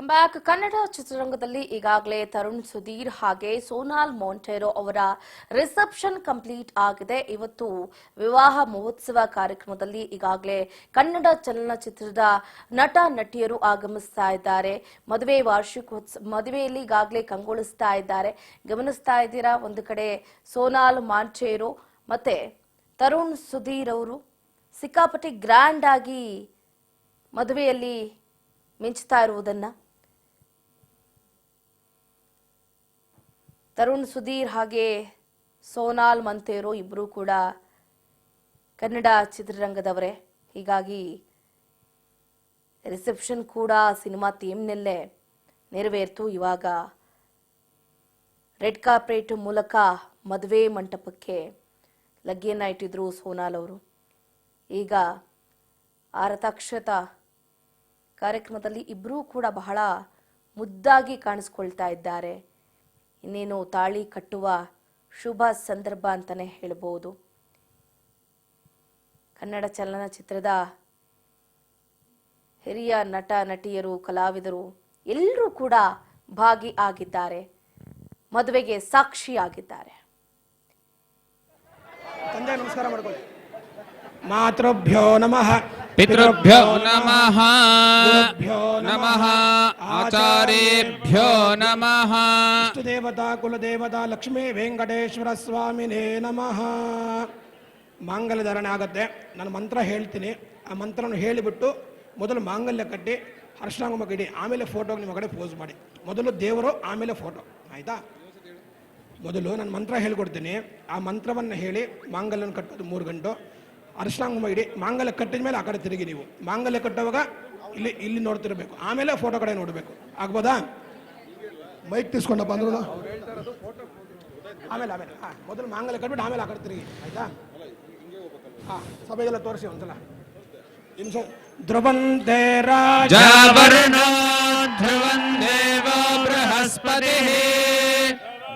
Welcome back. Kannada ಚಿತ್ರರಂಗದಲ್ಲಿ ಈಗಾಗಲೇ ತರುಣ್ ಸುಧೀರ್ ಹಾಗೆ ಸೋನಾಲ್ ಮೊಂಟೇರೋ ಅವರ ರಿಸೆಪ್ಷನ್ ಕಂಪ್ಲೀಟ್ ಆಗಿದೆ. ಇವತ್ತು ವಿವಾಹ ಮಹೋತ್ಸವ ಕಾರ್ಯಕ್ರಮದಲ್ಲಿ ಈಗಾಗಲೇ ಕನ್ನಡ ಚಲನಚಿತ್ರದ ನಟ ನಟಿಯರು ಆಗಮಿಸ್ತಾ ಇದ್ದಾರೆ. ಮದುವೆ ವಾರ್ಷಿಕೋತ್ಸವ ಮದುವೆಯಲ್ಲಿ ಈಗಾಗಲೇ ಕಂಗೊಳಿಸ್ತಾ ಇದ್ದಾರೆ. ಗಮನಿಸ್ತಾ ಇದ್ದೀರಾ, ಒಂದು ಕಡೆ ಸೋನಾಲ್ ಮೊಂಟೇರೋ ಮತ್ತೆ ತರುಣ್ ಸುಧೀರ್ ಅವರು ಸಿಕ್ಕಾಪಟ್ಟೆ ಗ್ರ್ಯಾಂಡ್ ಆಗಿ ಮದುವೆಯಲ್ಲಿ ಮಿಂಚ್ತಾ ಇರುವುದನ್ನ ತರುಣ್ ಸುಧೀರ್ ಹಾಗೆ ಸೋನಾಲ್ ಮೊಂಟೇರೋ ಇಬ್ಬರು ಕೂಡ ಕನ್ನಡ ಚಿತ್ರರಂಗದವರೇ. ಹೀಗಾಗಿ ರಿಸೆಪ್ಷನ್ ಕೂಡ ಸಿನಿಮಾ ಥೀಮ್ನಲ್ಲೇ ನೆರವೇರ್ತು. ಇವಾಗ ರೆಡ್ ಕಾರ್ಪೆಟ್ ಮೂಲಕ ಮದುವೆ ಮಂಟಪಕ್ಕೆ ಲಗ್ಗೆಯನ್ನ ಇಟ್ಟಿದ್ರು ಸೋನಾಲ್ ಅವರು. ಈಗ ಆರತಾಕ್ಷತಾ ಕಾರ್ಯಕ್ರಮದಲ್ಲಿ ಇಬ್ಬರೂ ಕೂಡ ಬಹಳ ಮುದ್ದಾಗಿ ಕಾಣಿಸ್ಕೊಳ್ತಾ ಇದ್ದಾರೆ. ಇನ್ನೇನು ತಾಳಿ ಕಟ್ಟುವ ಶುಭ ಸಂದರ್ಭ ಅಂತಾನೆ ಹೇಳಬಹುದು. ಕನ್ನಡ ಚಲನಚಿತ್ರದ ಹಿರಿಯ ನಟ ನಟಿಯರು, ಕಲಾವಿದರು ಎಲ್ಲರೂ ಕೂಡ ಭಾಗಿಯಾಗಿದ್ದಾರೆ, ಮದುವೆಗೆ ಸಾಕ್ಷಿಯಾಗಿದ್ದಾರೆ. ತಂದೆ ನಮಸ್ಕಾರ ಮಾಡ್ಕೊಳ್ಳಿ. ಮಾತೃಭ್ಯೋ ನಮಃ, ಪಿತೃಭ್ಯೋ ನಮಃ, ಗುರುಭ್ಯೋ ನಮಃ, ಆಚಾರ್ಯೇಭ್ಯೋ ನಮಃ. ಇಷ್ಟದೇವತಾ ಕುಲದೇವತಾ ಲಕ್ಷ್ಮೀ ವೆಂಕಟೇಶ್ವರ ಸ್ವಾಮಿನೇ ನಮಃ. ಮಾಂಗಲ್ಯ ಧಾರಣೆ ಆಗತ್ತೆ. ನಾನು ಮಂತ್ರ ಹೇಳ್ತೀನಿ, ಆ ಮಂತ್ರವನ್ನು ಹೇಳಿಬಿಟ್ಟು ಮೊದಲು ಮಾಂಗಲ್ಯ ಕಟ್ಟಿ ಹರ್ಷಾಂಗುಮ ಇಡಿ, ಆಮೇಲೆ ಫೋಟೋಗೆ ನಿಮ್ಮ ಕಡೆ ಪೋಸ್ ಮಾಡಿ. ಮೊದಲು ದೇವರು, ಆಮೇಲೆ ಫೋಟೋ, ಆಯ್ತಾ? ಮೊದಲು ನಾನು ಮಂತ್ರ ಹೇಳ್ಕೊಡ್ತೀನಿ, ಆ ಮಂತ್ರವನ್ನು ಹೇಳಿ ಮಾಂಗಲ್ಯನ ಕಟ್ಟೋದು 3 ಗಂಟು. ಅರ್ಶಾಂಗುಮ ಇಡಿ, ಮಾಂಗಲ್ಯ ಕಟ್ಟಿದ ಮೇಲೆ ಆ ಕಡೆ ತಿರುಗಿ. ನೀವು ಮಾಂಗಲ್ಯ ಕಟ್ಟುವಾಗ ಇಲ್ಲಿ ನೋಡ್ತಿರ್ಬೇಕು, ಆಮೇಲೆ ಫೋಟೋ ಕಡೆ ನೋಡಬೇಕು. ಆಗ್ಬೋದಾ? ಮೈಕ್ ತಿಸ್ಕೊಂಡಪ್ಪ ಅಂದ್ರು ಆಮೇಲೆ ಮೊದಲು ಮಾಂಗಲ್ಯ ಕಟ್ಬಿಟ್ಟು ಆಮೇಲೆ ಆ ಕಡೆ ತಿರುಗಿ, ಆಯ್ತಾ? ಸಭೆಗೆಲ್ಲ ತೋರಿಸಿ ಒಂದ್ಸಲ. ಧ್ರುವಂತೆ ರಾಜವರ್ಣೋ ಧ್ರುವಂದೇವ ಬೃಹಸ್ಪತಿಃ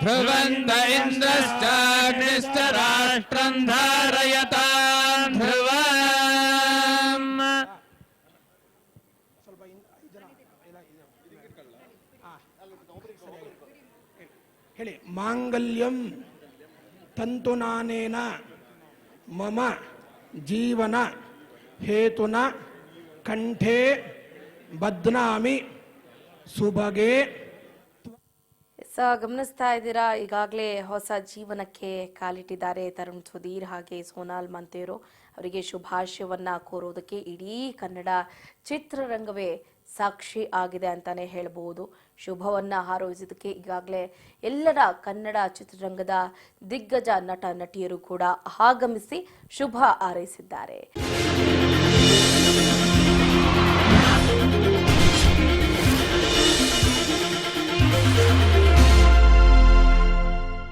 ಧ್ರುವಂತ ಇಂದ್ರಶ್ಚಾಗ್ನಿಶ್ಚ ರಾಷ್ಟ್ರಂ ಧಾರಯತಾಂ ಧ್ರುವಂ. ಹೇಳಿ. ಮಾಂಗಲ್ಯಂ ತಂತುನಾನೇನ ಮಮ ಜೀವನ ಹೇತುನ ಕಂಠೆ ಬಧ್ನಾಮಿ ಸುಭಗೆ. ಗಮನಿಸ್ತಾ ಇದ್ದೀರಾ, ಈಗಾಗಲೇ ಹೊಸ ಜೀವನಕ್ಕೆ ಕಾಲಿಟ್ಟಿದ್ದಾರೆ ತರುಣ್ ಸುಧೀರ್ ಹಾಗೆ ಸೋನಾಲ್ ಮೊಂಟೇರೋ. ಅವರಿಗೆ ಶುಭಾಶಯವನ್ನ ಕೋರೋದಕ್ಕೆ ಇಡೀ ಕನ್ನಡ ಚಿತ್ರರಂಗವೇ ಸಾಕ್ಷಿ ಆಗಿದೆ ಅಂತಾನೆ ಹೇಳಬಹುದು. ಶುಭವನ್ನ ಹಾರೈಸೋದಕ್ಕೆ ಈಗಾಗಲೇ ಎಲ್ಲರ ಕನ್ನಡ ಚಿತ್ರರಂಗದ ದಿಗ್ಗಜ ನಟ ನಟಿಯರು ಕೂಡ ಆಗಮಿಸಿ ಶುಭ ಹಾರೈಸಿದ್ದಾರೆ.